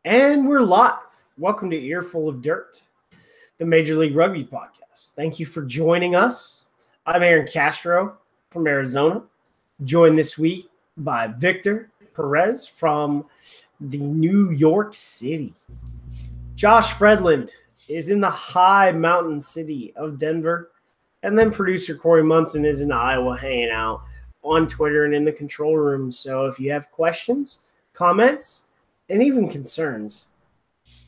And we're live. Welcome to Earful of Dirt, the Major League Rugby podcast. Thank you for joining us. I'm Aaron Castro from Arizona, joined this week by Victor Perez from the New York City. Josh Fredland is in the high mountain city of Denver. And then producer Corey Munson is in Iowa hanging out on Twitter and in the control room. So if you have questions, comments, and even concerns,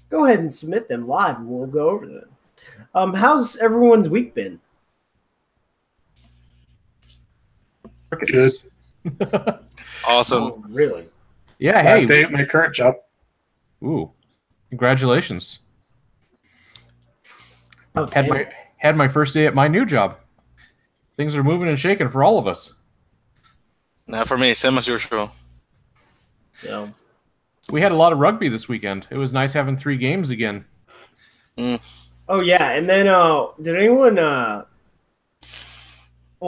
go ahead and submit them live and we'll go over them. How's everyone's week been? Good. Awesome. Oh, really? Yeah, Last hey. day at my current job. Ooh, congratulations. Outstanding. Had my first day at my new job. Things are moving and shaking for all of us. Not for me, same as usual. So We had a lot of rugby this weekend. It was nice having 3 games again. Oh yeah, and then did anyone well,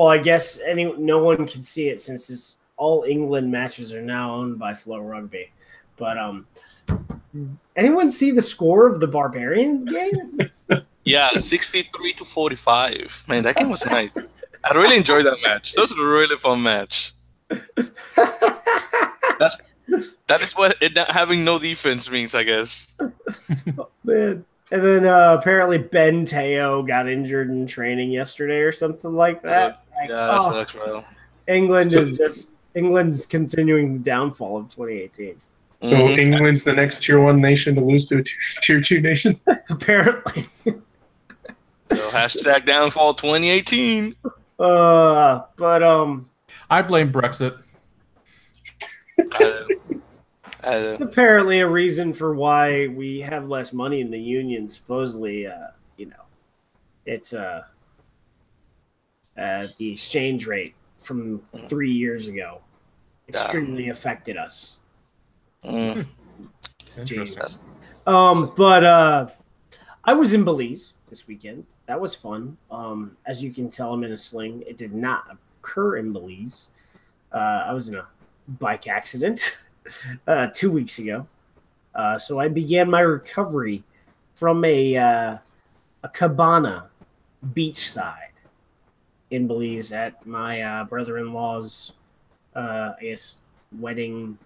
I guess no one can see it since all England matches are now owned by Flow Rugby. But anyone see the score of the Barbarians game? Yeah, 63-45. Man, that game was nice. I really enjoyed that match. That was a really fun match. That is what having no defense means, I guess. Oh, man. And then apparently Ben Teo got injured in training yesterday or something like that. That sucks, bro. England's continuing the downfall of 2018. So England's the next Tier 1 nation to lose to a Tier 2 nation? Apparently. So hashtag downfall 2018. But I blame Brexit. it's apparently a reason for why we have less money in the union. Supposedly, it's the exchange rate from 3 years ago extremely affected us. Interesting. But I was in Belize this weekend. That was fun. As you can tell, I'm in a sling. It did not occur in Belize. I was in a bike accident 2 weeks ago. So I began my recovery from a cabana beachside in Belize at my brother-in-law's, wedding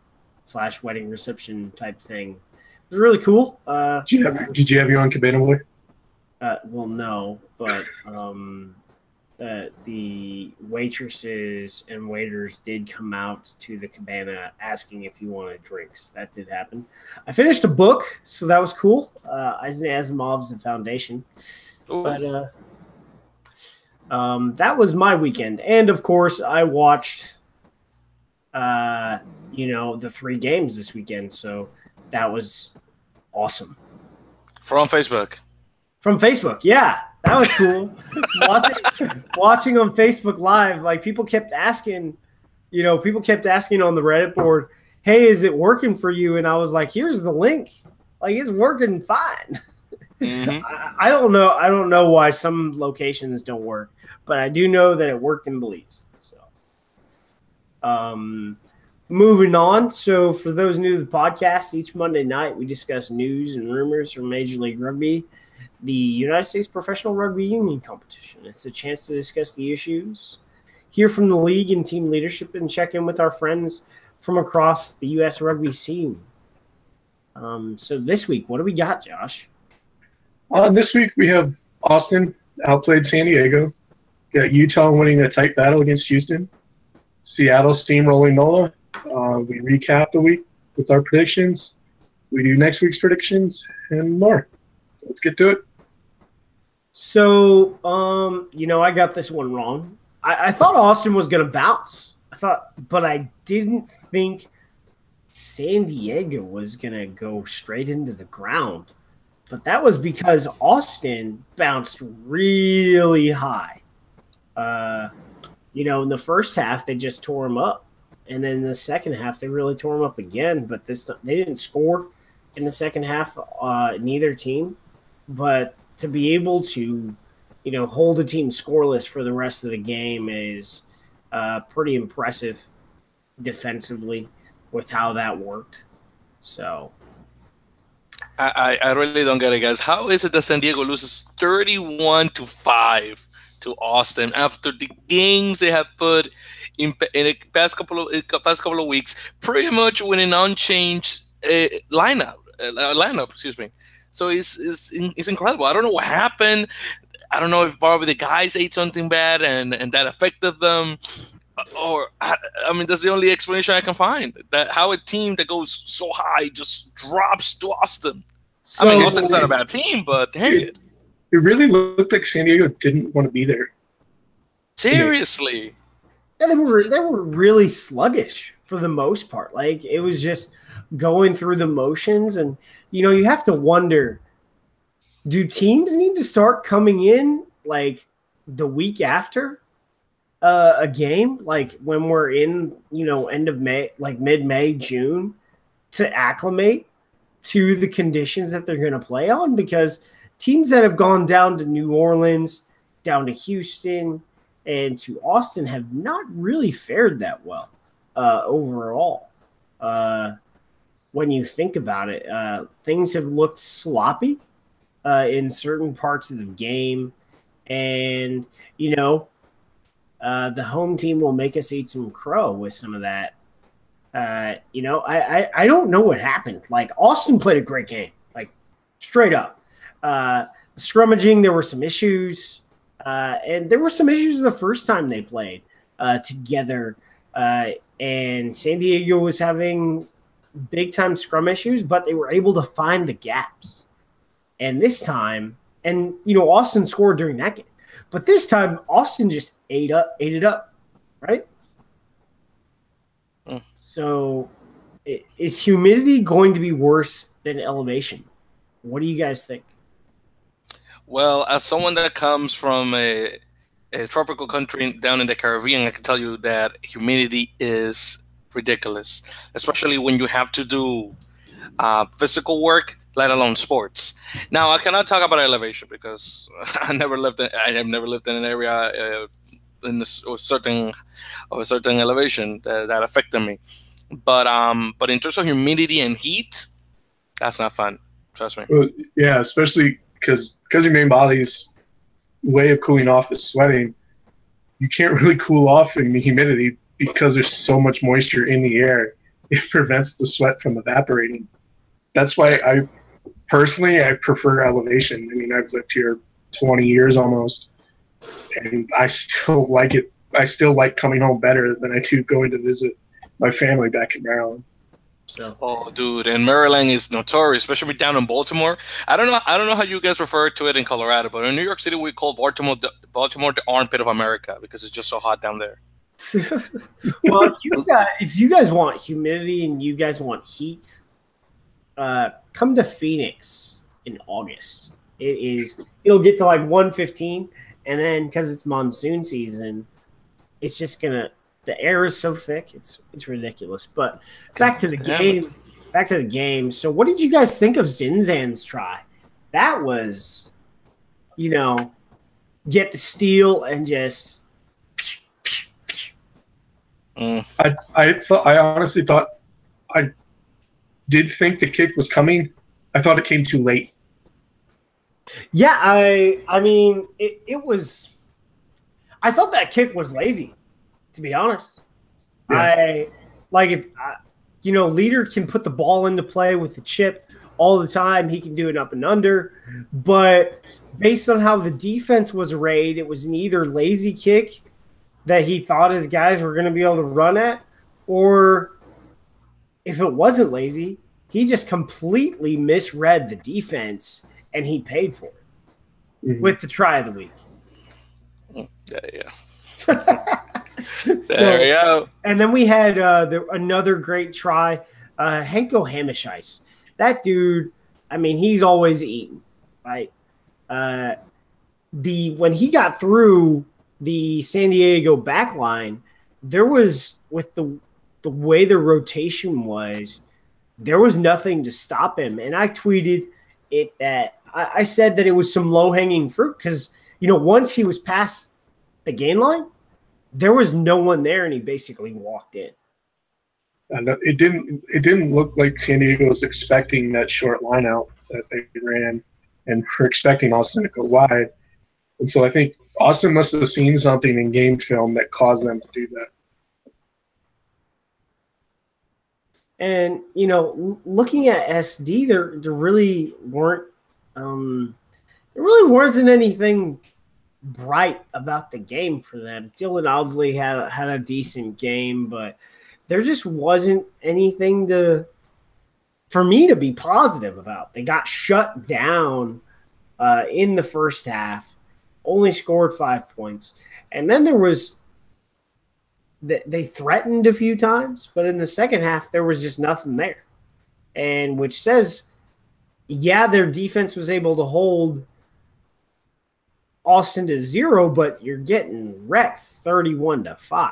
reception type thing. It was really cool. Did you have your own cabana boy? Well, no, but the waitresses and waiters did come out to the cabana asking if you wanted drinks. That did happen. I finished a book, so that was cool. Asimov's The Foundation. Ooh. But that was my weekend. And, of course, I watched, the 3 games this weekend, so that was awesome. From Facebook. From Facebook, yeah. That was cool. watching on Facebook Live, like people kept asking on the Reddit board, hey, is it working for you? And I was like, here's the link. Like, it's working fine. I don't know why some locations don't work, but I do know that it worked in Belize. So moving on. So for those new to the podcast, each Monday night we discuss news and rumors from Major League Rugby, the United States Professional Rugby Union competition. It's a chance to discuss the issues, hear from the league and team leadership, and check in with our friends from across the U.S. rugby scene. So this week, what do we got, Josh? This week we have Austin outplayed San Diego. Got Utah winning a tight battle against Houston. Seattle steamrolling NOLA. We recap the week with our predictions. We do next week's predictions and more. Let's get to it. So, I got this one wrong. I thought Austin was going to bounce. But I didn't think San Diego was going to go straight into the ground. But that was because Austin bounced really high. In the first half, they just tore him up. And then in the second half, they really tore him up again. But they didn't score in the second half, neither team. But to be able to, hold a team scoreless for the rest of the game is pretty impressive defensively with how that worked. So I really don't get it, guys. How is it that San Diego loses 31-5 to Austin after the games they have put in the past couple of weeks, pretty much with an unchanged lineup? Excuse me. So it's incredible. I don't know what happened. I don't know if probably the guys ate something bad and that affected them. Or I mean, that's the only explanation I can find. That how a team that goes so high just drops to Austin. So, I mean, Austin's not a bad team, but dang it. It really looked like San Diego didn't want to be there. Seriously. yeah, they were really sluggish for the most part. Like, it was just going through the motions, and you have to wonder, do teams need to start coming in like the week after a game, like when we're in end of May, like mid-May, June, to acclimate to the conditions that they're going to play on? Because teams that have gone down to New Orleans, down to Houston, and to Austin have not really fared that well overall. When you think about it, things have looked sloppy in certain parts of the game, and the home team will make us eat some crow with some of that. I don't know what happened. Like, Austin played a great game, like straight up. Scrummaging, there were some issues, and there were some issues the first time they played together. And San Diego was having big time scrum issues, but they were able to find the gaps. And this time, Austin scored during that game. But this time, Austin just ate it up, right? So, is humidity going to be worse than elevation? What do you guys think? Well, as someone that comes from a tropical country down in the Caribbean, I can tell you that humidity is ridiculous, especially when you have to do physical work, let alone sports. Now, I cannot talk about elevation because I have never lived in an area in a certain elevation that affected me. But in terms of humidity and heat, that's not fun. Trust me. Well, yeah, especially because your main body's way of cooling off is sweating. You can't really cool off in the humidity because there's so much moisture in the air. It prevents the sweat from evaporating. That's why I prefer elevation. I mean, I've lived here 20 years almost, and I still like it. I still like coming home better than I do going to visit my family back in Maryland. So, oh, dude, and Maryland is notorious, especially down in Baltimore. I don't know how you guys refer to it in Colorado, but in New York City we call Baltimore the armpit of America because it's just so hot down there. well, if you guys want humidity and you guys want heat, come to Phoenix in August. It'll get to like 115, and then because it's monsoon season, it's just gonna. The air is so thick, it's ridiculous. But back to the game. So what did you guys think of Zinzan's try? That was, get the steal and just. I honestly thought, I did think the kick was coming. I thought it came too late. Yeah, I mean, it was. I thought that kick was lazy, to be honest. Yeah. Leader can put the ball into play with the chip all the time. He can do it up and under. But based on how the defense was arrayed, it was an either lazy kick that he thought his guys were going to be able to run at, or if it wasn't lazy, he just completely misread the defense and he paid for it with the try of the week. Yeah. There we go. And then we had another great try, Henko Hamischis. That dude, I mean, he's always eating, right? When he got through the San Diego back line, there was, with the way the rotation was, there was nothing to stop him. And I tweeted it that I said that it was some low-hanging fruit because, once he was past the gain line, there was no one there, and he basically walked in. And it didn't look like San Diego was expecting that short line out that they ran, and we're expecting Austin to go wide. And so I think Austin must have seen something in game film that caused them to do that. And, you know, looking at SD, there really weren't there really wasn't anything bright about the game for them. Dylan Audsley had a decent game, but there just wasn't anything for me to be positive about. They got shut down in the first half, only scored 5 points. And then there was they threatened a few times, but in the second half, there was just nothing there. And which says, yeah, their defense was able to hold Austin to 0, but you're getting wrecked 31-5.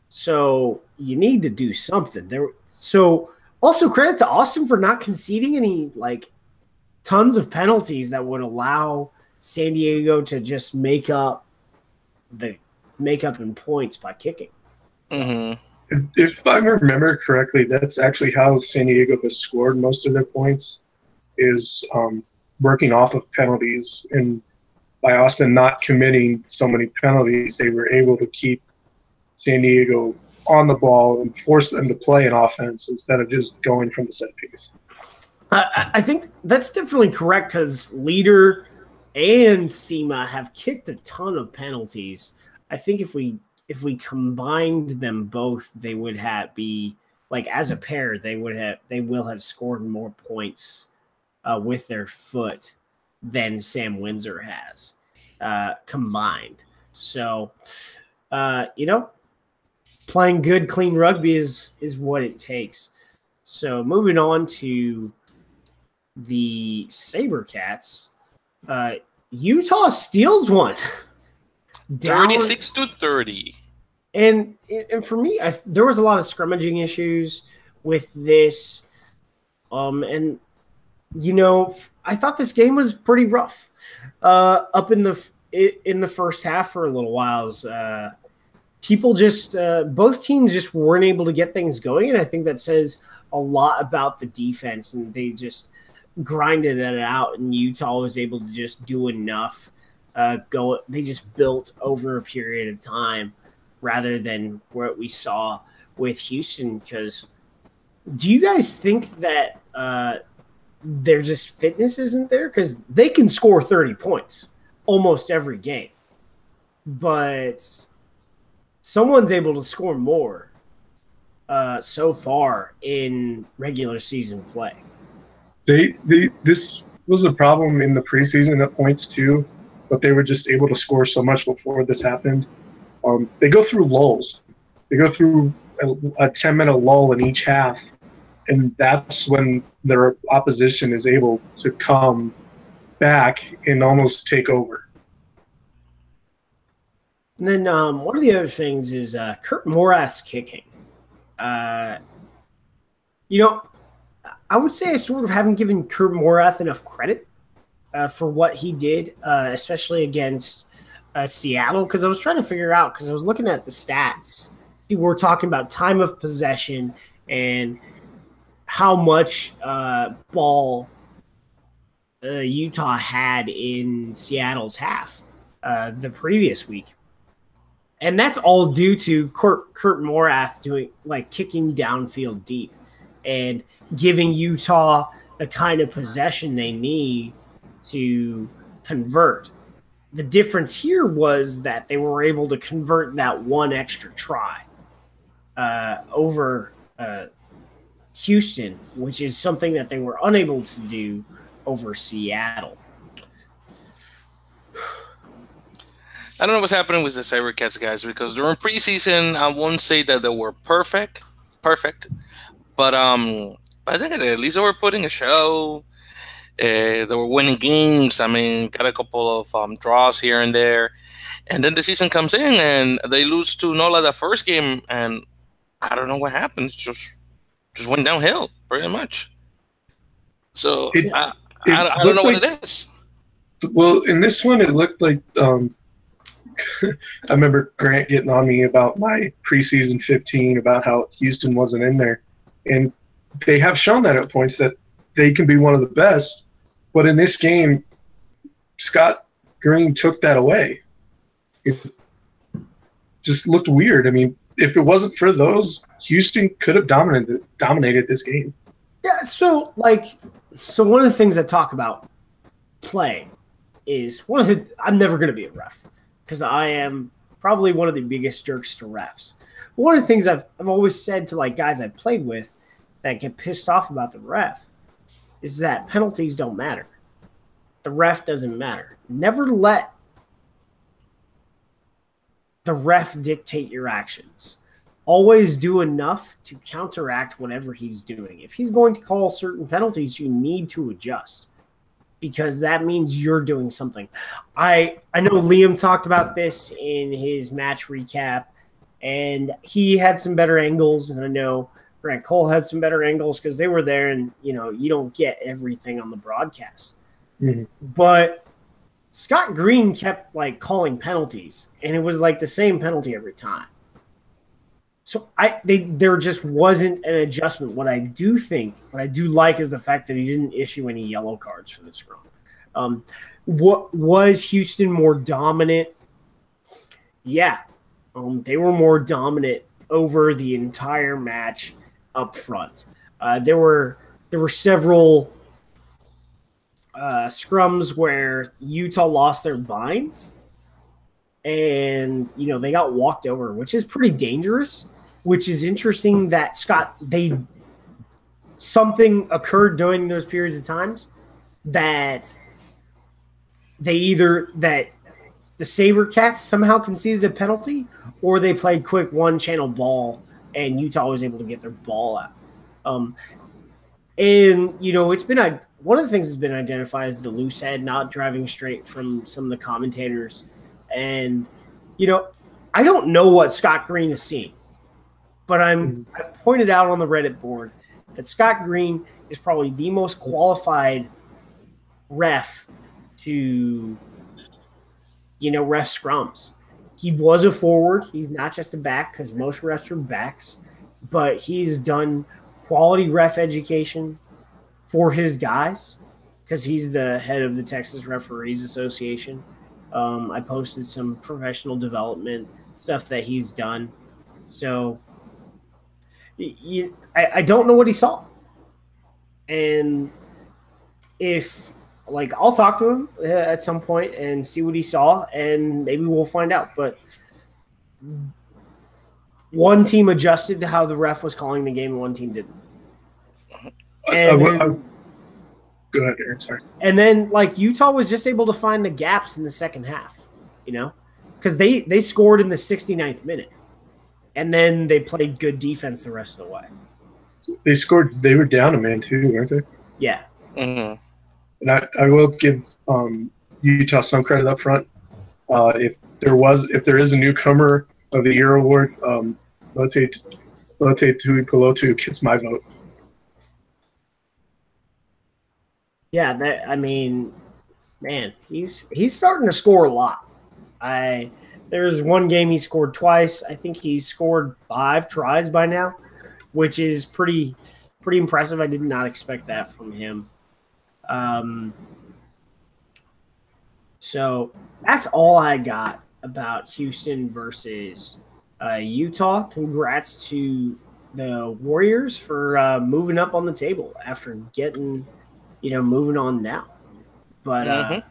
So you need to do something there. So also credit to Austin for not conceding any tons of penalties that would allow San Diego to just make up in points by kicking. Mm-hmm. If I remember correctly, that's actually how San Diego has scored most of their points, is working off of penalties. And by Austin not committing so many penalties, they were able to keep San Diego on the ball and force them to play an offense instead of just going from the set piece. I think that's definitely correct because Leader and SEMA have kicked a ton of penalties. I think if we combined them both, they would be as a pair. They will have scored more points with their foot than Sam Windsor has combined. So, playing good, clean rugby is what it takes. So moving on to the SaberCats, Utah steals one. 36-30. And for me, there was a lot of scrummaging issues with this. And, I thought this game was pretty rough up in the first half for a little while. People just both teams just weren't able to get things going. And I think that says a lot about the defense. And they just grinded it out. And Utah was able to just do enough. They just built over a period of time rather than what we saw with Houston. Because do you guys think that their just fitness isn't there? Because they can score 30 points almost every game, but someone's able to score more so far in regular season play. This was a problem in the preseason at points too, but they were just able to score so much before this happened. They go through lulls. They go through a 10-minute lull in each half, and that's when their opposition is able to come back and almost take over. And then one of the other things is Kurt Morath's kicking. I would say I sort of haven't given Kurt Morath enough credit for what he did, especially against Seattle, because I was trying to figure out, because I was looking at the stats. People were talking about time of possession and how much ball Utah had in Seattle's half the previous week. And that's all due to Kurt Morath doing kicking downfield deep and giving Utah the kind of possession they need to convert. The difference here was that they were able to convert that one extra try over Houston, which is something that they were unable to do over Seattle. I don't know what's happening with the SaberCats guys, because during preseason, I won't say that they were perfect, but I think at least they were putting a show. They were winning games. I mean, got a couple of draws here and there. And then the season comes in and they lose to NOLA the first game. And I don't know what happened. It just went downhill pretty much. So I don't know what it is. Well, in this one, it looked like I remember Grant getting on me about my preseason 15 about how Houston wasn't in there. And they have shown that at points that they can be one of the best. But in this game, Scott Green took that away. It just looked weird. I mean, if it wasn't for those, Houston could have dominated this game. Yeah, so one of the things I talk about playing is I'm never going to be a ref because I am probably one of the biggest jerks to refs. But one of the things I've always said to guys I've played with that get pissed off about the ref is that penalties don't matter. The ref doesn't matter. Never let the ref dictate your actions. Always do enough to counteract whatever he's doing. If he's going to call certain penalties, you need to adjust because that means you're doing something. I know Liam talked about this in his match recap, and he had some better angles, and I know Grant Cole had some better angles because they were there, and you don't get everything on the broadcast. Mm-hmm. But Scott Green kept calling penalties, and it was the same penalty every time. So there just wasn't an adjustment. What I do like is the fact that he didn't issue any yellow cards for this round. What was Houston more dominant? Yeah, they were more dominant over the entire match up front. There were several scrums where Utah lost their binds, and they got walked over, which is pretty dangerous. Which is interesting that something occurred during those periods of times that the SaberCats somehow conceded a penalty, or they played quick one-channel ball and Utah was able to get their ball out. And it's been one of the things that's been identified as the loose head not driving straight from some of the commentators, and I don't know what Scott Green is seeing. But I've pointed out on the Reddit board that Scott Green is probably the most qualified ref to, ref scrums. He was a forward. He's not just a back because most refs are backs. But he's done quality ref education for his guys because he's the head of the Texas Referees Association. I posted some professional development stuff that he's done. So I don't know what he saw. And if, I'll talk to him at some point and see what he saw, and maybe we'll find out. But one team adjusted to how the ref was calling the game, and one team didn't. And go ahead, Aaron. Sorry. And then, Utah was just able to find the gaps in the second half, because they scored in the 69th minute. And then they played good defense the rest of the way. They scored. They were down a man too, weren't they? Yeah. Mm-hmm. And I will give Utah some credit up front. If there is a newcomer of the year award, Lote Tuipulotu gets my vote. Yeah, man, he's starting to score a lot. There's one game he scored twice. I think he's scored 5 tries by now, which is pretty impressive. I did not expect that from him. So that's all I got about Houston versus Utah. Congrats to the Warriors for moving up on the table after getting, moving on now. But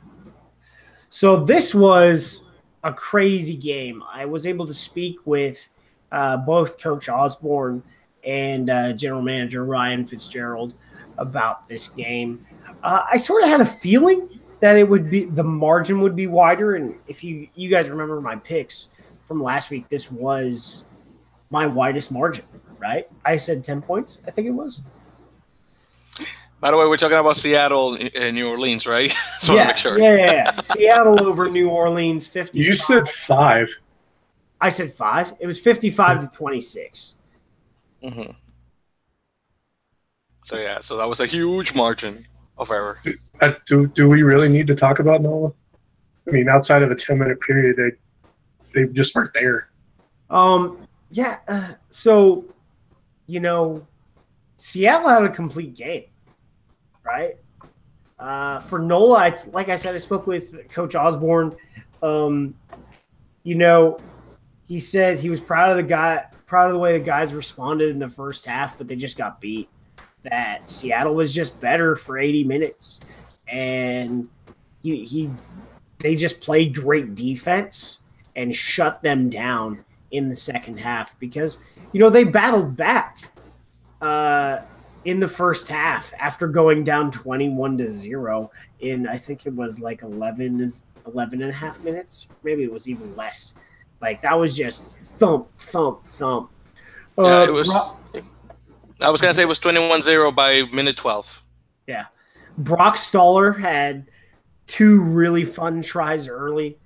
so this was a crazy game. I was able to speak with both Coach Osborne and General Manager Ryan Fitzgerald about this game. I sort of had a feeling that the margin would be wider. And if you guys remember my picks from last week, this was my widest margin, right? I said 10 points, I think it was. By the way, we're talking about Seattle and New Orleans, right? So yeah, to make sure. Yeah. Seattle over New Orleans, 50. You said 5. I said 5. It was 55-26. Mm-hmm. So that was a huge margin of error. Do we really need to talk about NOLA? I mean, outside of a 10-minute period, they just weren't there. Yeah. So, Seattle had a complete game. right? For NOLA, it's, like I said, I spoke with Coach Osborne. He said he was proud of the way the guys responded in the first half, but they just got beat. That Seattle was just better for 80 minutes, and they just played great defense and shut them down in the second half because they battled back in the first half after going down 21-0 in, I think it was like 11 and a half minutes. Maybe it was even less. Like, that was just thump, thump, thump. Yeah, it was. I was gonna say it was 21-0 by minute 12. Yeah, Brock Stoller had 2 really fun tries early.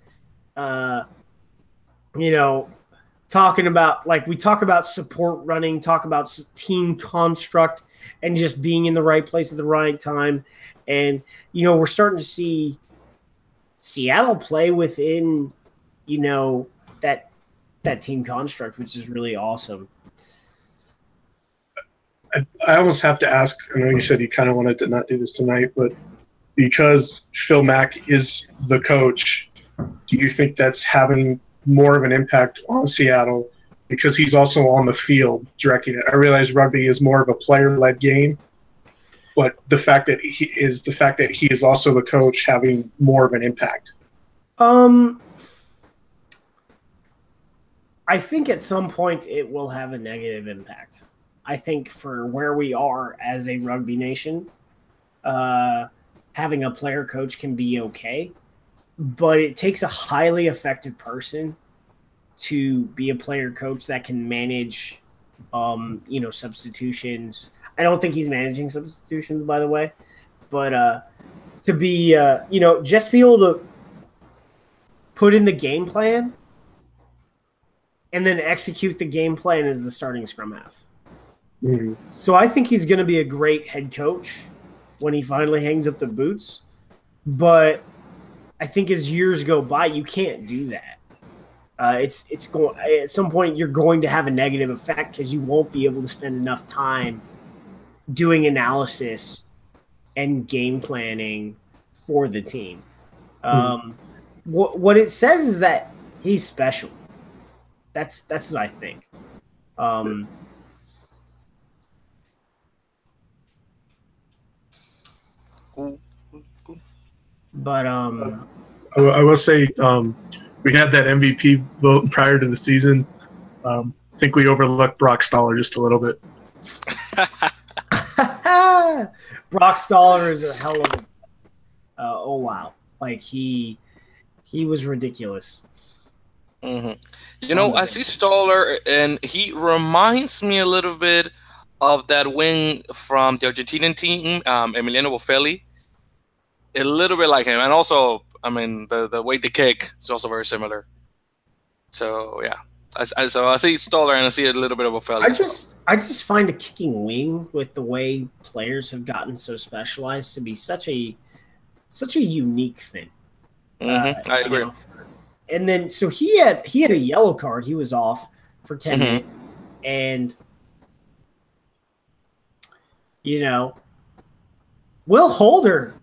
Talking about, like, we talk about support running, talk about team construct, and just being in the right place at the right time. And we're starting to see Seattle play within that team construct, which is really awesome. I almost have to ask, I know you said you kind of wanted to not do this tonight, but because Phil Mack is the coach, do you think that's having more of an impact on Seattle because he's also on the field directing it? I realize rugby is more of a player-led game, but the fact that he is also the coach having more of an impact. I think at some point it will have a negative impact. I think for where we are as a rugby nation, having a player coach can be okay, but it takes a highly effective person to be a player coach that can manage, substitutions. I don't think he's managing substitutions, by the way, but to be, just be able to put in the game plan and then execute the game plan as the starting scrum half. Mm-hmm. So I think he's going to be a great head coach when he finally hangs up the boots. But I think as years go by, you can't do that. It's going at some point you're going to have a negative effect because you won't be able to spend enough time doing analysis and game planning for the team. What it says is that he's special. That's what I think. But I will say we had that MVP vote prior to the season. I think we overlooked Brock Stoller just a little bit. Brock Stoller is a hell of a oh wow. Like he was ridiculous. Mm-hmm. I see Stoller, and he reminds me a little bit of that wing from the Argentinian team, Emiliano Boffelli. A little bit like him, and also, I mean, the way they kick is also very similar. So yeah, I see Stoller and I see a little bit of Boffelli. I just find a kicking wing with the way players have gotten so specialized to be such a unique thing. I agree. And then so he had a yellow card. He was off for 10 minutes, and Will Holder.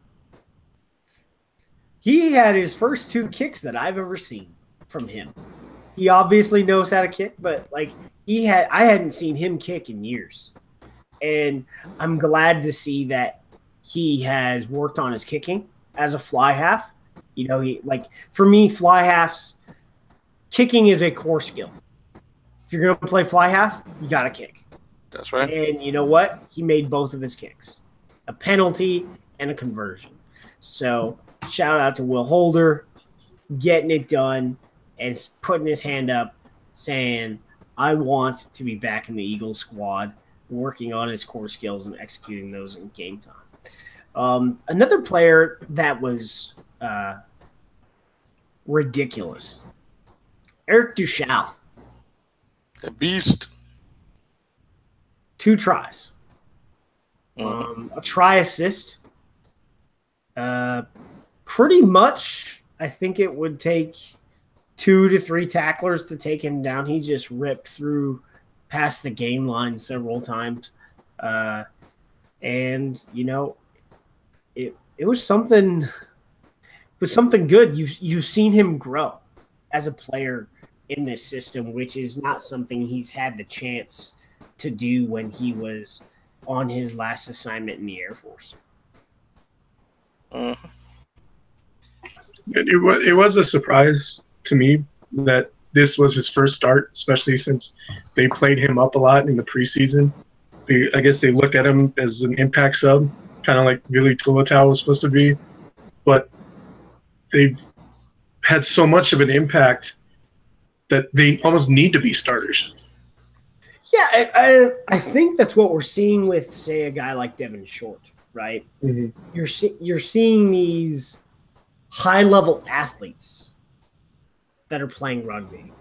He had his first 2 kicks that I've ever seen from him. He obviously knows how to kick, but I hadn't seen him kick in years. And I'm glad to see that he has worked on his kicking as a fly half. For me, fly halves, kicking is a core skill. If you're going to play fly half, you got to kick. That's right. And you know what? He made both of his kicks, a penalty and a conversion. So shout out to Will Holder getting it done and putting his hand up saying, I want to be back in the Eagles squad, working on his core skills and executing those in game time. Another player that was ridiculous, Eric Duechle. The beast. 2 tries. A try assist. Pretty much, I think it would take 2 to 3 tacklers to take him down. He just ripped through past the game line several times. And, it was something. It was something good. You've seen him grow as a player in this system, which is not something he's had the chance to do when he was on his last assignment in the Air Force. It was a surprise to me that this was his first start, especially since they played him up a lot in the preseason. I guess they looked at him as an impact sub, kind of like Vili Tulatau was supposed to be. But they've had so much of an impact that they almost need to be starters. Yeah, I think that's what we're seeing with, say, a guy like Devin Short, right? Mm-hmm. You're seeing these high-level athletes that are playing rugby,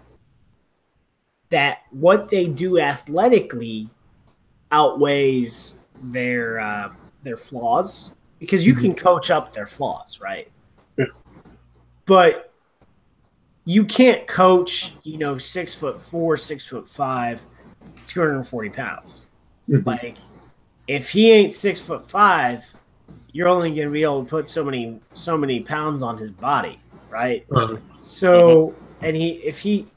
that what they do athletically outweighs their flaws, because you can coach up their flaws, right? Yeah. But you can't coach, 6'4", 6'5", 240 pounds. Mm-hmm. Like, if he ain't 6'5", you're only going to be able to put so many pounds on his body, right? So, and if he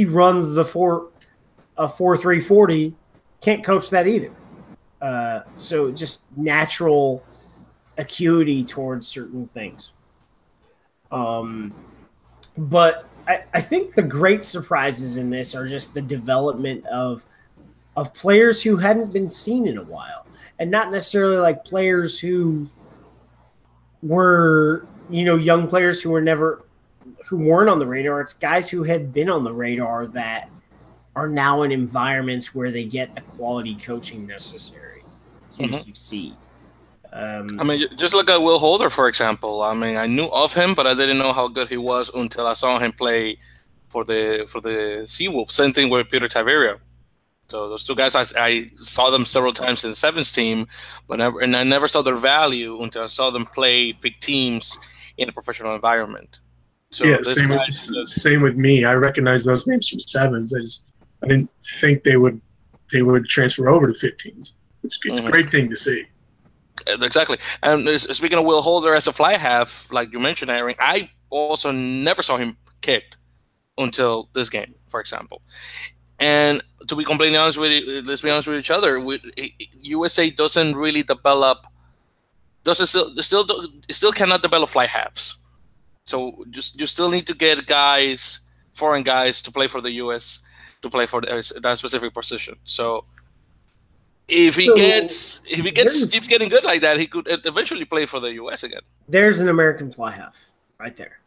runs a 4.340, can't coach that either. So just natural acuity towards certain things. But I think the great surprises in this are just the development of players who hadn't been seen in a while, and not necessarily like players who were, young players who weren't on the radar. It's guys who had been on the radar that are now in environments where they get the quality coaching necessary to succeed. Just look at Will Holder, for example. I knew of him, but I didn't know how good he was until I saw him play for the Seawolves. Same thing with Peter Tiberio. So those two guys, I saw them several times in the Sevens team, and I never saw their value until I saw them play big teams in a professional environment. So yeah, same with me. I recognize those names from Sevens. I didn't think they would transfer over to 15s. It's a great thing to see. Exactly. And speaking of Will Holder as a fly half, like you mentioned, Aaron, I also never saw him kicked until this game, for example. And to be completely honest with you, let's be honest with each other. USA doesn't really develop. Still cannot develop fly halves. So you still need to get foreign guys, to play for the US, to play for that specific position. So if he keeps getting good like that, he could eventually play for the US again. There's an American fly half right there.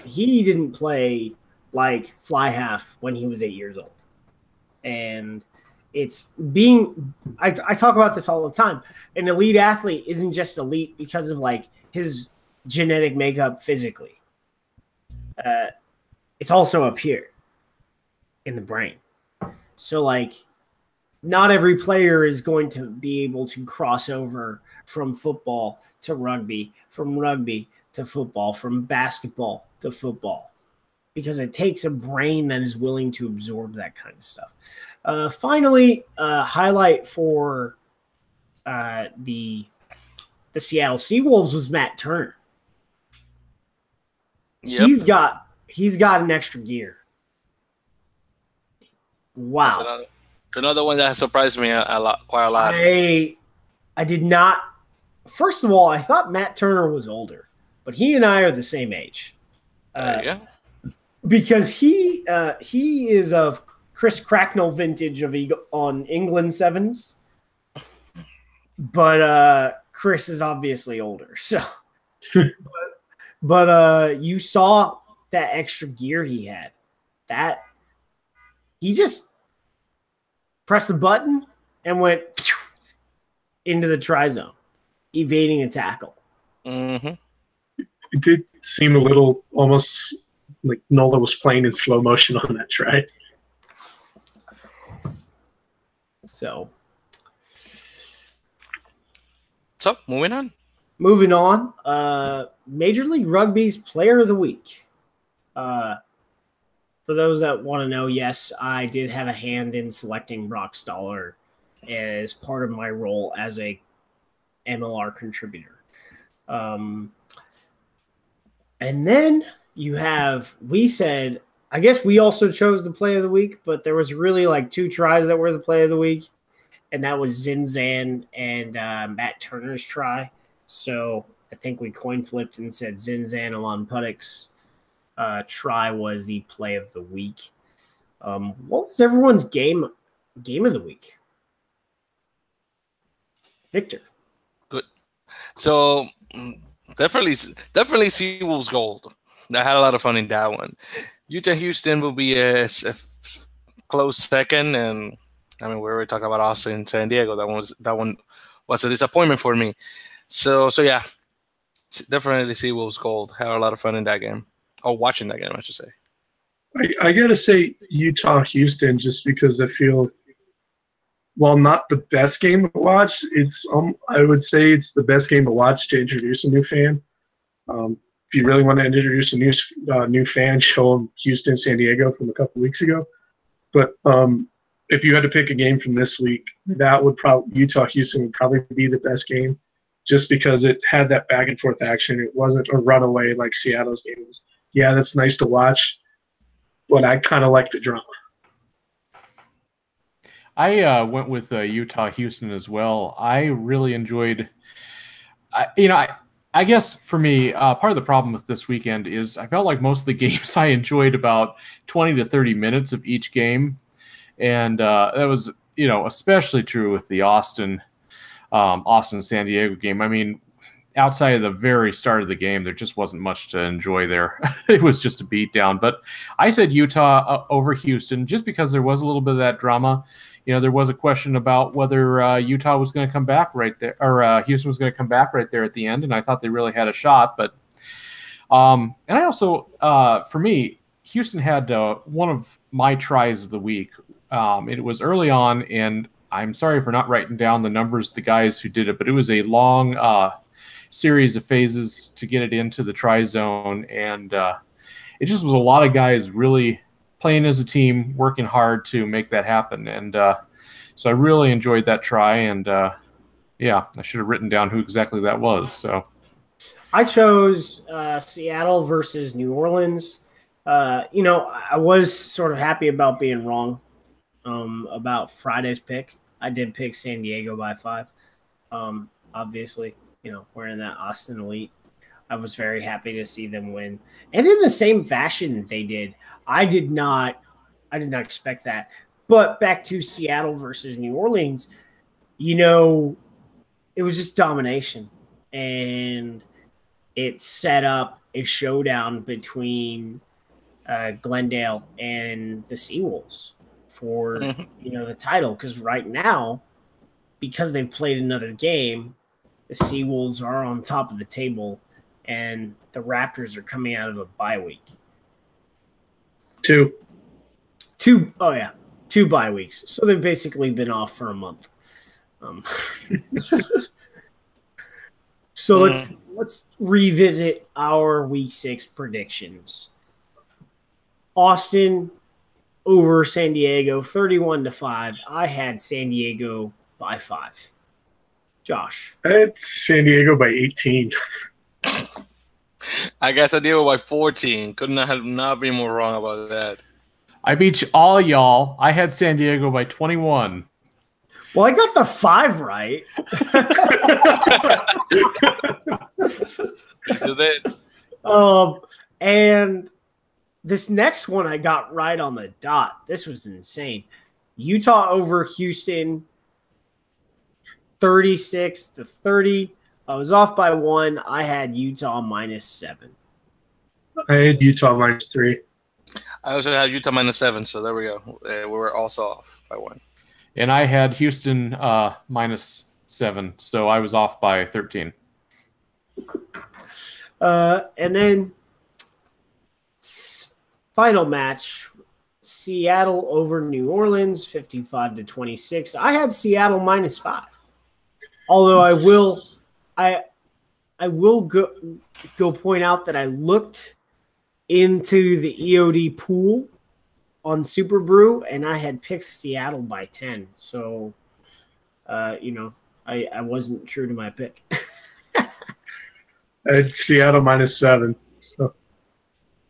He didn't play like fly half when he was 8 years old. And I talk about this all the time. An elite athlete isn't just elite because of like his genetic makeup physically. It's also up here in the brain. So like, not every player is going to be able to cross over from football to rugby, from rugby to football, from basketball to football, because it takes a brain that is willing to absorb that kind of stuff. Finally, highlight for the Seattle Seawolves was Matt Turner. Yep. He's got an extra gear. Wow. Another one that surprised me quite a lot. I did not. First of all, I thought Matt Turner was older, but he and I are the same age. Because he is of Chris Cracknell vintage on England Sevens, but Chris is obviously older. So, but you saw that extra gear he had. That he just pressed the button and went into the try zone, evading a tackle. It did seem a little almost like NOLA was playing in slow motion on that try. So moving on. Major League Rugby's Player of the Week. For those that want to know, yes, I did have a hand in selecting Brock Stoller as part of my role as a MLR contributor. And then you have, we said, I guess we also chose the play of the week, but there was really like 2 tries that were the play of the week, and that was Zinzan and Matt Turner's try. So I think we coin flipped and said Zinzan Alon Puddock's try was the play of the week. What was everyone's game of the week? Victor. Good. So definitely Seawolves Gold. I had a lot of fun in that one. Utah Houston will be a close second, and I mean we already talked about Austin San Diego. That one was a disappointment for me. So yeah, definitely Seawolves Gold. Had a lot of fun in that game. Oh, watching that game, I should say. I gotta say Utah Houston just because I feel, while not the best game to watch, it's I would say it's the best game to watch to introduce a new fan. If you really want to introduce a new fan, show them Houston, San Diego from a couple weeks ago. But if you had to pick a game from this week, that would probably Utah Houston would probably be the best game, just because it had that back and forth action. It wasn't a runaway like Seattle's game was. Yeah, that's nice to watch, but I kind of like the drama. I went with Utah Houston as well. I really enjoyed. I guess for me, part of the problem with this weekend is I felt like most of the games I enjoyed about 20 to 30 minutes of each game. And that was, especially true with the Austin San Diego game. I mean, outside of the very start of the game, there just wasn't much to enjoy there. It was just a beatdown. But I said Utah over Houston just because there was a little bit of that drama. There was a question about whether Utah was going to come back right there, or Houston was going to come back right there at the end, and I thought they really had a shot. But and I also, for me, Houston had one of my tries of the week. It was early on, and I'm sorry for not writing down the numbers, the guys who did it, but it was a long series of phases to get it into the try zone, and it just was a lot of guys really playing as a team, working hard to make that happen. And so I really enjoyed that try. And yeah, I should have written down who exactly that was. So I chose Seattle versus New Orleans. I was sort of happy about being wrong about Friday's pick. I did pick San Diego by 5. Obviously, wearing that Austin Elite. I was very happy to see them win. And in the same fashion they did. I did not expect that. But back to Seattle versus New Orleans, it was just domination. And it set up a showdown between Glendale and the Seawolves for, the title. Because right now, because they've played another game, the Seawolves are on top of the table, and the Raptors are coming out of a bye week. 2 bye weeks. So they've basically been off for a month. So let's revisit our week 6 predictions. Austin over San Diego, 31-5. I had San Diego by 5. Josh. I had San Diego by 18. I guess I did it by 14. Could not be more wrong about that. I beat all y'all. I had San Diego by 21. Well, I got the 5 right. So that. And this next one I got right on the dot. This was insane. Utah over Houston, 36-30. I was off by 1. I had Utah -7. I had Utah -3. I also had Utah -7, so there we go. We were also off by 1. And I had Houston -7, so I was off by 13. And then final match, Seattle over New Orleans, 55-26. I had Seattle -5. Although I will go point out that I looked into the EOD pool on Super Brew, and I had picked Seattle by 10. So, I I wasn't true to my pick. It's Seattle -7. So.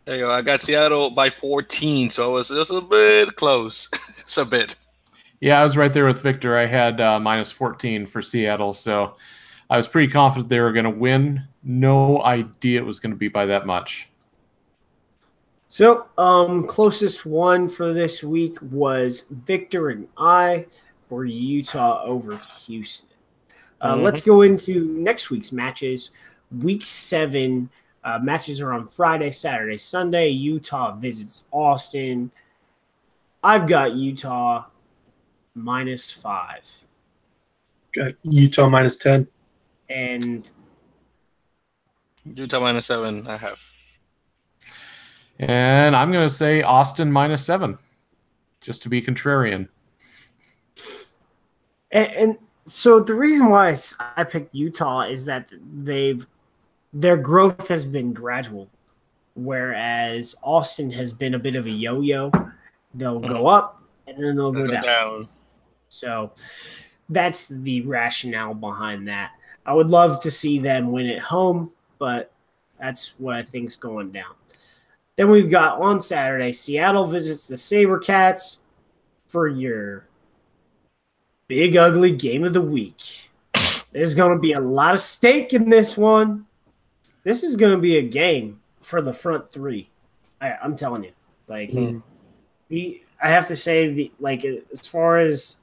There you go. I got Seattle by 14, so it was just a bit close. Just a bit. Yeah, I was right there with Victor. I had -14 for Seattle, so I was pretty confident they were going to win. No idea it was going to be by that much. So, closest one for this week was Victor and I for Utah over Houston. Let's go into next week's matches. Week 7 matches are on Friday, Saturday, Sunday. Utah visits Austin. I've got Utah -5. Got Utah -10. And Utah -7, I have. And I'm going to say Austin -7, just to be contrarian. And so the reason why I picked Utah is that their growth has been gradual, whereas Austin has been a bit of a yo-yo. They'll go up and then they'll go down. So that's the rationale behind that. I would love to see them win at home, but that's what I think is going down. Then we've got on Saturday, Seattle visits the SaberCats for your big, ugly game of the week. There's going to be a lot of stake in this one. This is going to be a game for the front three. I'm telling you. Like, I have to say, as far as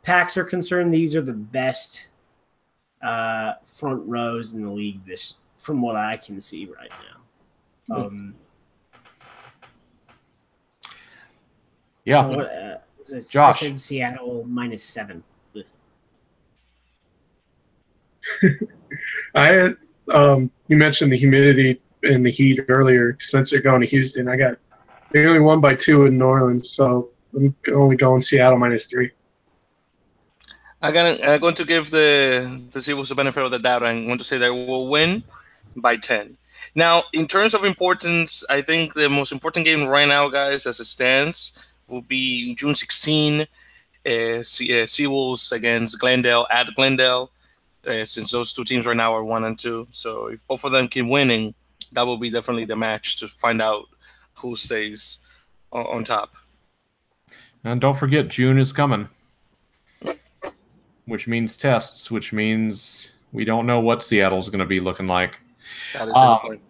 packs are concerned, these are the best front rows in the league from what I can see right now. Yeah. So Josh. I said Seattle -7. I had you mentioned the humidity and the heat earlier. Since they're going to Houston, they only won by 2 in New Orleans, so I'm only going Seattle -3. I'm going to give the Seawolves the benefit of the doubt. I'm going to say they will win by 10. Now, in terms of importance, I think the most important game right now, guys, as it stands, will be June 16, Seawolves against Glendale at Glendale, since those two teams right now are 1 and 2. So if both of them keep winning, that will be definitely the match to find out who stays on top. And don't forget, June is coming, which means tests, which means we don't know what Seattle's going to be looking like. That is a good point.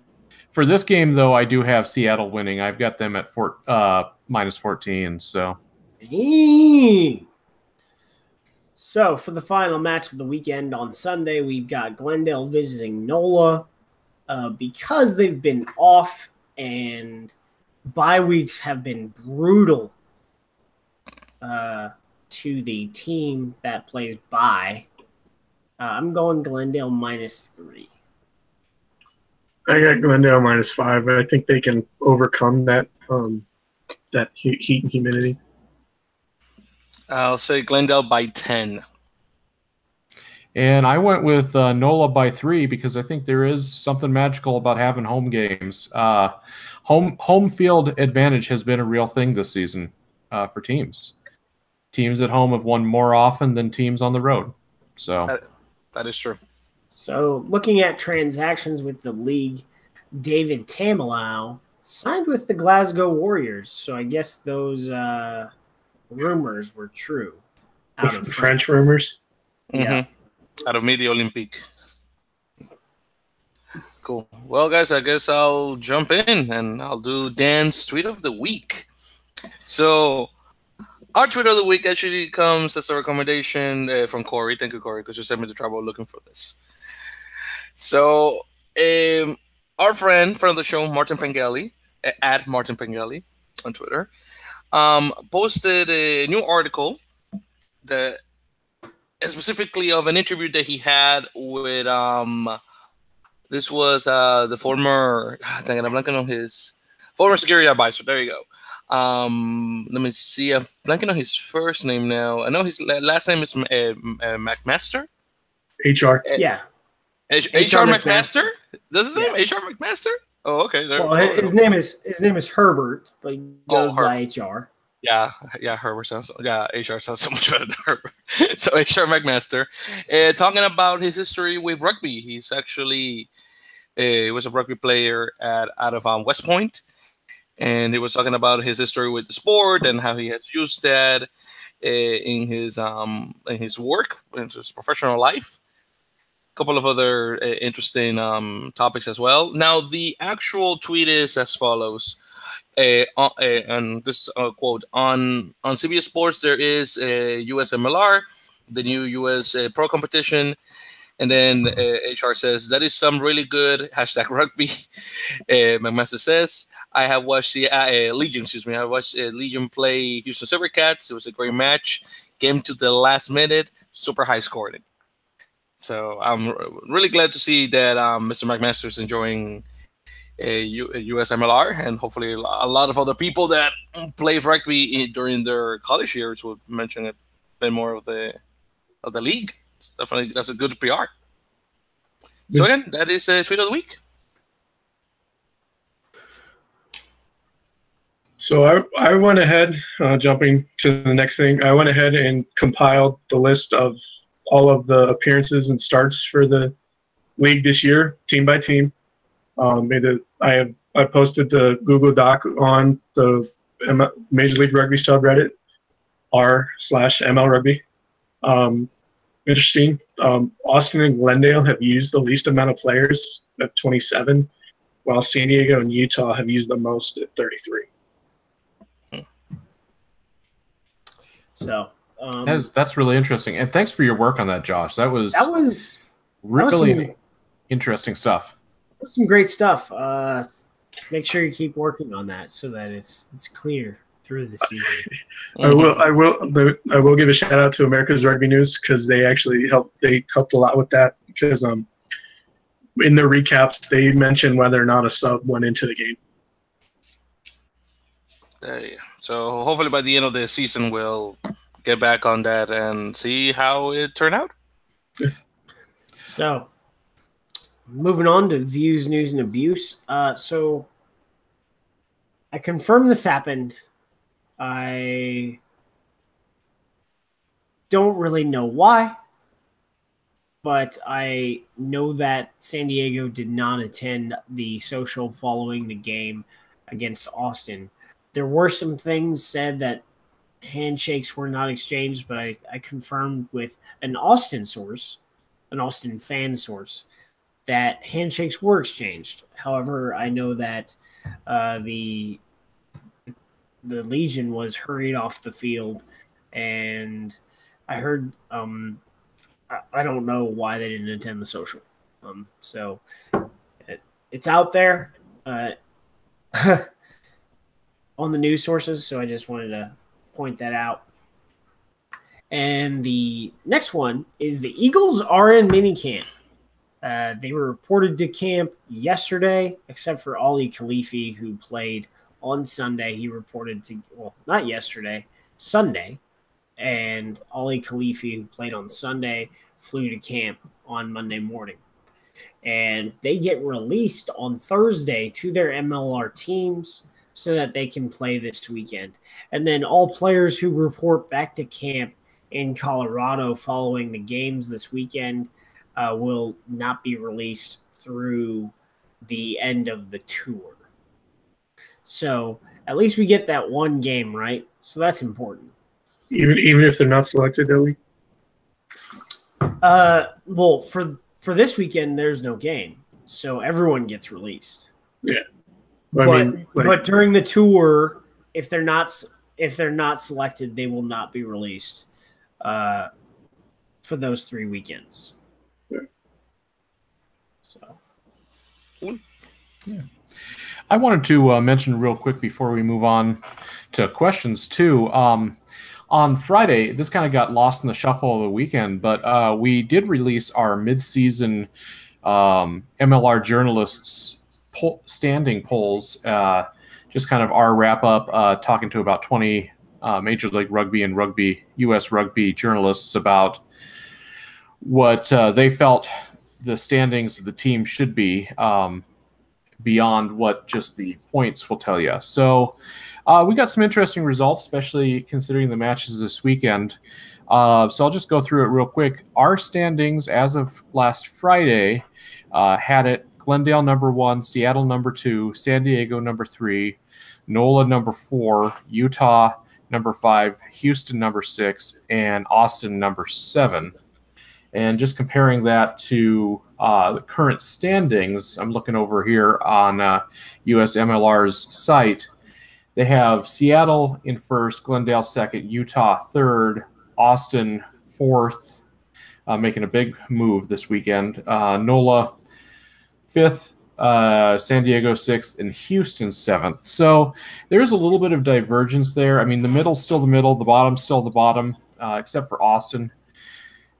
For this game, though, I do have Seattle winning. I've got them at -14. So, So for the final match of the weekend on Sunday, we've got Glendale visiting NOLA. Because they've been off and bye weeks have been brutal to the team that plays bye, I'm going Glendale -3. I got Glendale -5, but I think they can overcome that heat and humidity. I'll say Glendale by 10. and I went with NOLA by 3 because I think there is something magical about having home games. Home field advantage has been a real thing this season for teams. Teams at home have won more often than teams on the road. So that is true. So looking at transactions with the league, David Tamilau signed with the Glasgow Warriors. So I guess those rumors were true. Out of French rumors? Yeah. Out of Midi Olympique. Cool. Well, guys, I guess I'll jump in and I'll do Dan's tweet of the week. So our tweet of the week actually comes as a recommendation from Corey. Thank you, Corey, because you sent me to trouble looking for this. So our friend of the show, Martin Pengelly, at Martin Pengelly on Twitter, posted a new article that specifically of an interview that he had with this was the former I'm blanking on his former security advisor. There you go. Let me see. I'm blanking on his first name now. I know his last name is McMaster. HR. Yeah. HR McMaster? Does his name HR McMaster? Oh, okay. His name is Herbert, but he goes by HR. Yeah, Herbert sounds. Yeah, HR sounds so much better than Herbert. So HR McMaster, talking about his history with rugby. He's actually he was a rugby player out of West Point, and he was talking about his history with the sport and how he has used that in his work, in his professional life. A couple of other interesting topics as well. Now, the actual tweet is as follows. And this quote on CBS Sports, there is a USMLR, the new US Pro competition, and then HR says that is some really good #rugby. McMaster says I have watched the Legion. Excuse me, I watched Legion play Houston SaberCats. It was a great match. Came to the last minute, super high scoring. So I'm really glad to see that Mr. McMaster is enjoying a USMLR, and hopefully a lot of other people that played rugby during their college years will mention it a bit more of the league. It's definitely, that's a good PR. So again, that is tweet of the week. So I went ahead, jumping to the next thing, I went ahead and compiled the list of all of the appearances and starts for the league this year, team by team. I posted the Google Doc on the Major League Rugby subreddit r/ML Rugby. Interesting. Austin and Glendale have used the least amount of players at 27, while San Diego and Utah have used the most at 33. So that's really interesting, and thanks for your work on that, Josh. That was really interesting stuff. Some great stuff. Make sure you keep working on that so that it's clear through the season. I will give a shout out to America's Rugby News, because they actually helped. They helped a lot with that, because in the recaps they mentioned whether or not a sub went into the game. So hopefully by the end of the season we'll get back on that and see how it turned out. So moving on to views, news, and abuse. So I confirmed this happened. I don't really know why, but I know that San Diego did not attend the social following the game against Austin. There were some things said that handshakes were not exchanged, but I confirmed with an Austin source, an Austin fan source, that handshakes were exchanged. However, I know that the Legion was hurried off the field, and I heard I don't know why they didn't attend the social. So it's out there on the news sources, so I just wanted to point that out. And the next one is the Eagles are in minicamp. They were reported to camp yesterday, except for Ali Khalifi, who played on Sunday. He reported to, well, not yesterday, Sunday. And Ali Khalifi, who played on Sunday, flew to camp on Monday morning. And they get released on Thursday to their MLR teams so that they can play this weekend. And then all players who report back to camp in Colorado following the games this weekend will not be released through the end of the tour. So at least we get that one game, right? So that's important. Even if they're not selected, Ellie? Well, for this weekend, there's no game, so everyone gets released. Yeah, but during the tour, if they're not selected, they will not be released for those 3 weekends. Yeah. So, yeah. I wanted to mention real quick before we move on to questions too. On Friday, this kind of got lost in the shuffle of the weekend, but we did release our mid-season MLR journalists standing polls, just kind of our wrap-up, talking to about 20 Major League Rugby and U.S. Rugby journalists about what they felt the standings of the team should be, beyond what just the points will tell you. So We got some interesting results, especially considering the matches this weekend. So I'll just go through it real quick. Our standings as of last Friday had it Glendale number 1, Seattle number 2, San Diego number 3, NOLA number 4, Utah number 5, Houston number 6, and Austin number 7. And just comparing that to the current standings, I'm looking over here on USMLR's site. They have Seattle in first, Glendale second, Utah third, Austin fourth, making a big move this weekend. NOLA fifth, San Diego sixth, and Houston seventh. So there's a little bit of divergence there. I mean, the middle's still the middle, the bottom's still the bottom, except for Austin.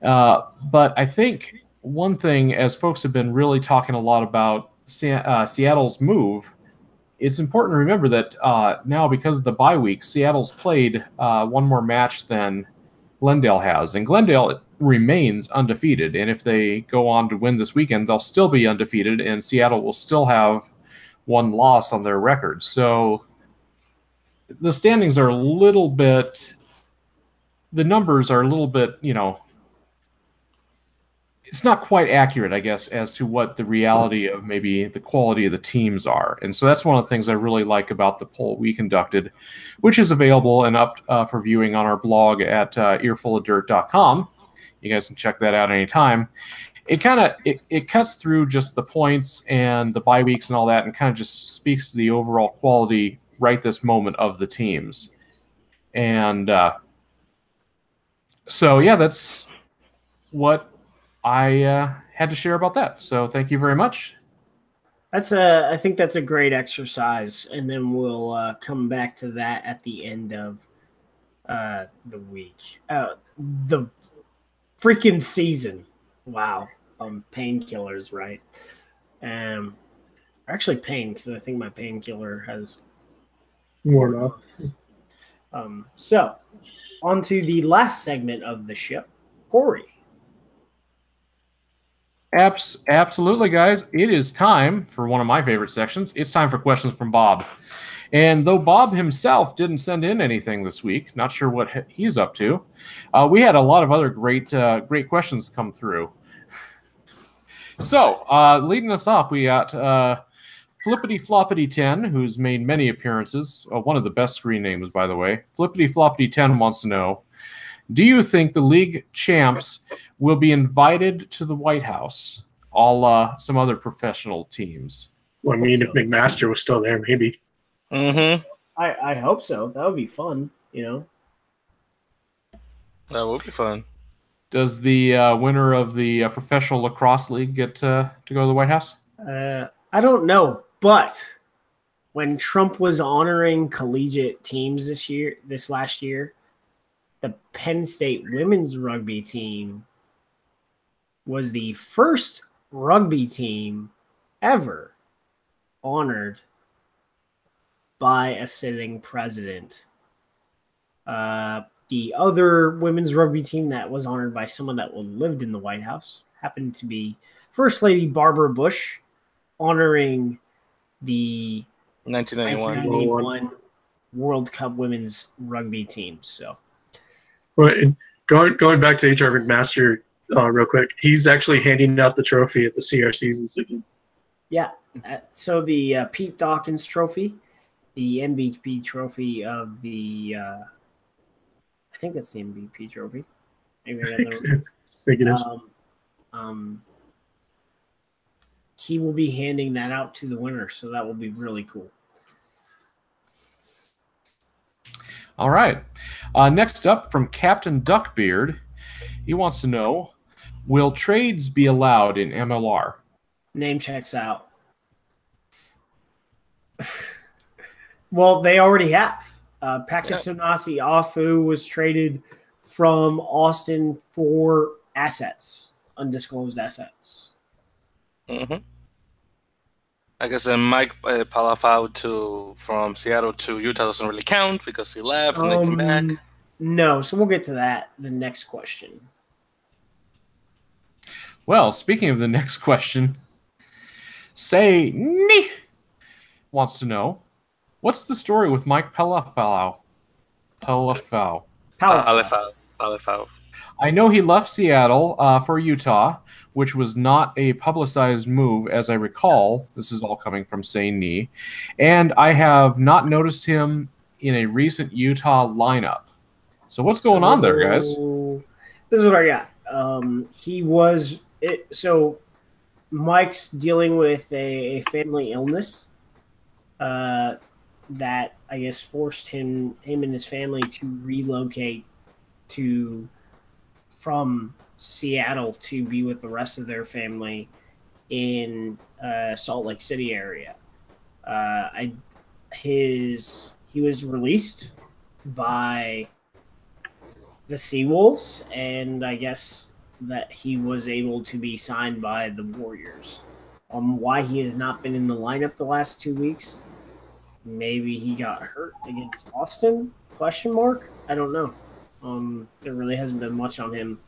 But I think one thing, as folks have been really talking a lot about Seattle's move, it's important to remember that now, because of the bye week, Seattle's played one more match than Glendale has. And Glendale remains undefeated. And if they go on to win this weekend, they'll still be undefeated, and Seattle will still have one loss on their record. So the standings are a little bit, the numbers are a little bit, it's not quite accurate, I guess, as to what the reality of maybe the quality of the teams are. And so that's one of the things I really like about the poll we conducted, which is available and up for viewing on our blog at earfulofdirt.com. You guys can check that out anytime. It kind of it cuts through just the points and the bye weeks and all that, and kind of just speaks to the overall quality right this moment of the teams. And so, yeah, that's what I had to share about that. So thank you very much. I think that's a great exercise, and then we'll come back to that at the end of the week. The freaking season. Wow. Painkillers, right? Actually pain, because I think my painkiller has worn off. So on to the last segment of the show. Corey. Absolutely, guys. It is time for one of my favorite sections. It's time for questions from Bob. And though Bob himself didn't send in anything this week, not sure what he's up to, we had a lot of other great questions come through. So, leading us off, we got Flippity Floppity 10, who's made many appearances. One of the best screen names, by the way. Flippity Floppity 10 wants to know, do you think the league champs will be invited to the White House, some other professional teams? Well, I mean, if McMaster was still there, maybe. Mm-hmm. I hope so. That would be fun, That would be fun. Does the winner of the Professional Lacrosse League get to go to the White House? I don't know, but when Trump was honoring collegiate teams this last year, the Penn State women's rugby team was the first rugby team ever honored by a sitting president. The other women's rugby team that was honored by someone that lived in the White House happened to be First Lady Barbara Bush, honoring the 1991 World Cup women's rugby team. So, well, going back to H.R. McMaster real quick, he's actually handing out the trophy at the CRCs this weekend. Yeah, so the Pete Dawkins Trophy, the MVP trophy of the, I think that's the MVP trophy. Maybe I think it is. He will be handing that out to the winner, so that will be really cool. All right. Next up, from Captain Duckbeard, he wants to know, will trades be allowed in MLR? Name checks out. Well, they already have. Pakistanasi Afu was traded from Austin for assets, undisclosed assets. Mm-hmm. I guess Mike Palafau from Seattle to Utah doesn't really count because he left and they came back. No, so we'll get to that. The next question. Well, speaking of the next question, Say wants to know, What's the story with Mike Pelafau? Powerful. Palifau. I know he left Seattle for Utah, which was not a publicized move, as I recall. This is all coming from Saint Knee. And I have not noticed him in a recent Utah lineup. So what's going on there, guys? This is what I got. So Mike's dealing with a family illness that I guess forced him and his family to relocate from Seattle to be with the rest of their family in Salt Lake City area. He was released by the Seawolves, and I guess that he was able to be signed by the Warriors. Why he has not been in the lineup the last 2 weeks? Maybe he got hurt against Austin? Question mark? I don't know. There really hasn't been much on him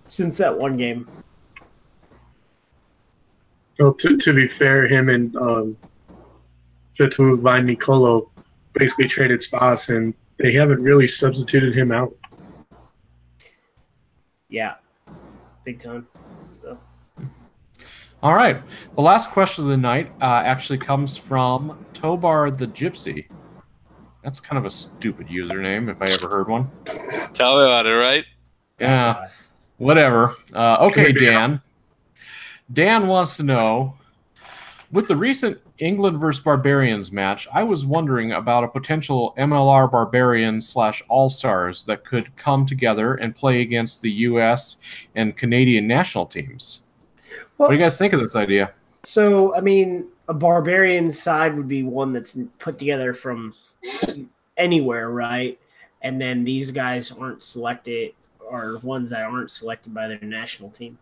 since that one game. Well, to be fair, him and Fitu Vine Nicolo basically traded spots, and they haven't really substituted him out. Yeah, big time. So. All right. The last question of the night actually comes from Tobar the Gypsy. That's kind of a stupid username, if I ever heard one. Tell me about it, right? Yeah, whatever. Okay, Dan. Dan wants to know, with the recent England versus Barbarians match, I was wondering about a potential MLR Barbarians / All-Stars that could come together and play against the U.S. and Canadian national teams. What do you guys think of this idea? So, I mean, a Barbarian side would be one that's put together from anywhere, right? And then these guys aren't selected, or ones that aren't selected by their national team.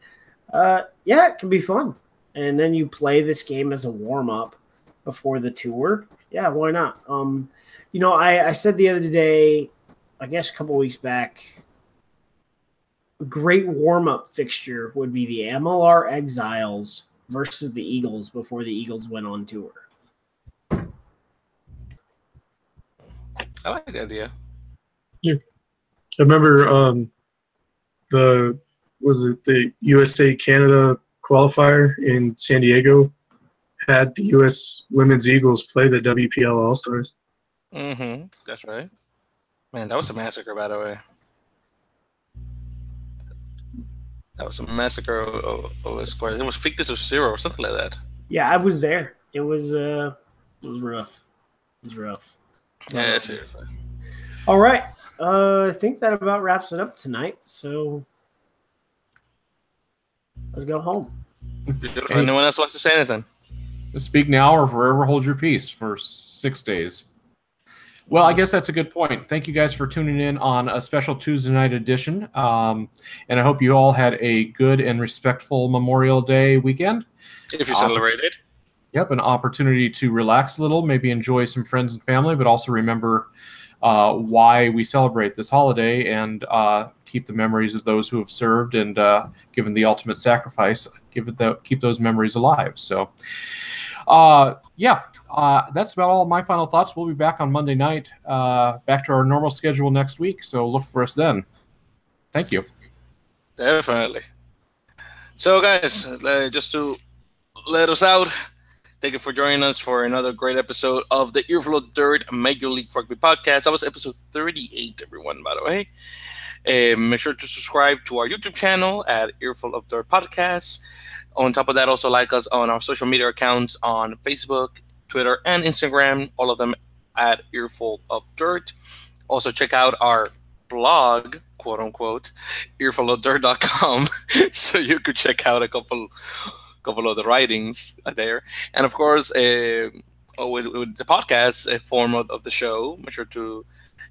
Yeah, it can be fun. And then you play this game as a warm-up before the tour. Yeah, why not? I said the other day, I guess a couple weeks back, a great warm-up fixture would be the MLR Exiles versus the Eagles before the Eagles went on tour. I like the idea. Yeah. I remember the USA Canada qualifier in San Diego had the U.S. Women's Eagles play the WPL All-Stars. Mm-hmm. That's right. Man, that was a massacre, by the way. That was a massacre of a squad. It was Fictus of 0 or something like that. Yeah, I was there. It was rough. It was rough. Yeah, seriously. All right. I think that about wraps it up tonight. So let's go home. Beautiful. Anyone else wants to say anything? Speak now or forever hold your peace for 6 days. Well, I guess that's a good point. Thank you guys for tuning in on a special Tuesday night edition. And I hope you all had a good and respectful Memorial Day weekend. If you celebrated. Yep, an opportunity to relax a little, maybe enjoy some friends and family, but also remember why we celebrate this holiday and keep the memories of those who have served and given the ultimate sacrifice, keep those memories alive. So, that's about all of my final thoughts. We'll be back on Monday night, back to our normal schedule next week, so look for us then. Thank you. Definitely. So, guys, just to let us out, thank you for joining us for another great episode of the Earful of Dirt Major League Rugby podcast. That was episode 38, everyone, by the way. Make sure to subscribe to our YouTube channel at Earful of Dirt Podcast. On top of that, also like us on our social media accounts on Facebook, Twitter, and Instagram, all of them at Earful of Dirt. Also, check out our blog, quote-unquote, earfulofdirt.com, so you could check out a couple of the writings there. And, of course, with the podcast form of the show, make sure to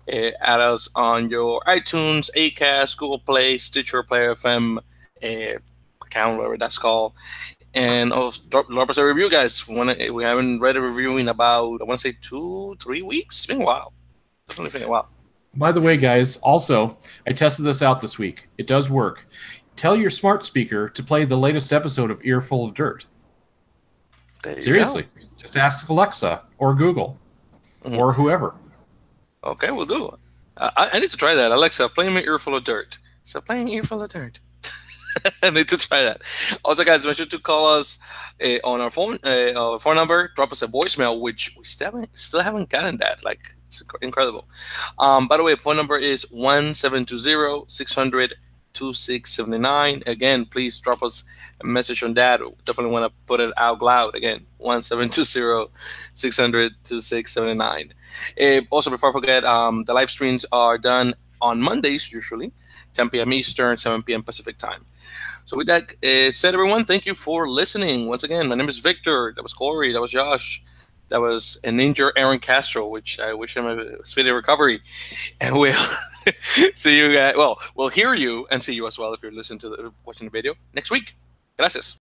add us on your iTunes, Acast, Google Play, Stitcher, Player FM account, whatever that's called. And also drop us a review, guys. We haven't read a review in about, I want to say 2-3 weeks. It's been a while. Definitely been a while. By the way, guys, also, I tested this out this week. It does work. Tell your smart speaker to play the latest episode of Earful of Dirt. Seriously, just ask Alexa or Google or whoever. Okay, we'll do. I need to try that. Alexa, play me Earful of Dirt. So playing Earful of Dirt. I need to try that. Also, guys, make sure to call us on our phone number. Drop us a voicemail, which we still haven't gotten that. Like, it's incredible. By the way, phone number is 1-720-600-2679. Again, please drop us a message on that. We definitely want to put it out loud. Again, 1-720-600-2679. Also, before I forget, the live streams are done on Mondays, usually 10 p.m. Eastern, 7 p.m. Pacific time. So with that said, everyone, thank you for listening. Once again, my name is Victor. That was Corey. That was Josh. That was an injured Aaron Castro, which I wish him a speedy recovery. And we'll see you guys. Well, we'll hear you and see you as well if you're watching the video next week. Gracias.